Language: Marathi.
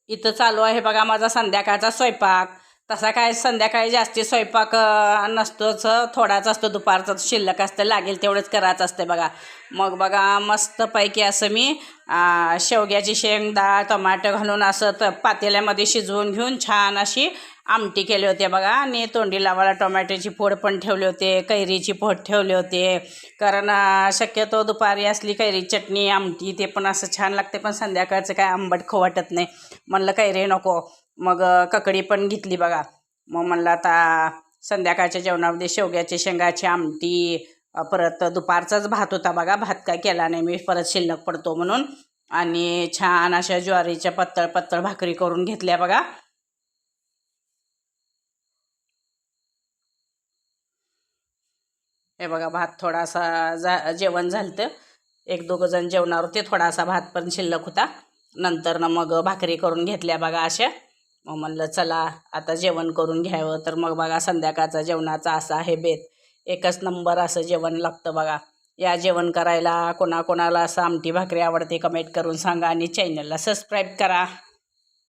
इथं चालू आहे बघा माझा संध्याकाळचा स्वयंपाक. तसा काय संध्याकाळी जास्ती स्वयंपाक नसतोच, थोडाच असतो, दुपारचा शिल्लक असतं, लागेल तेवढंच करायचं असतं बघा. मग बघा मस्तपैकी असं मी शेवग्याची शेंग, डाळ, टोमॅटो घालून असं पातेल्यामध्ये शिजवून घेऊन छान अशी आमटी केले होते बघा. आणि तोंडी लावायला टोमॅटोची फोड पण ठेवले होते, कैरीची फोड ठेवले होते. कारण शक्यतो दुपारी असली कैरी चटणी आमटी ते पण असं छान लागते, पण संध्याकाळचं काय आंबट खाऊ वाटत नाही. म्हणलं कैरी नको, मग ककडी पण घेतली बघा. मग म्हणलं आता संध्याकाळच्या जेवणामध्ये शेवग्याची शेंगाची आमटी, परत दुपारचाच भात होता बघा. भात काय केला नाही मी, परत शिल्लक पडतो म्हणून. आणि छान अशा ज्वारीच्या पातळ पातळ भाकरी करून घेतल्या बघा. हे बघा भात थोडासा जेवण झालं, एक दोघं जण जेवणार होते, थोडासा भात पण शिल्लक होता. नंतर ना मग भाकरी करून घेतल्या बघा अशा. मग म्हणलं चला आता जेवण करून घ्यावं. तर मग बघा संध्याकाळचा जेवणाचा असा आहे बेत. एकच नंबर असं जेवण लागतं बघा. या जेवण करायला. कोणाकोणाला असं आमटी भाकरी आवडते कमेंट करून सांगा आणि चॅनलला सबस्क्राईब करा.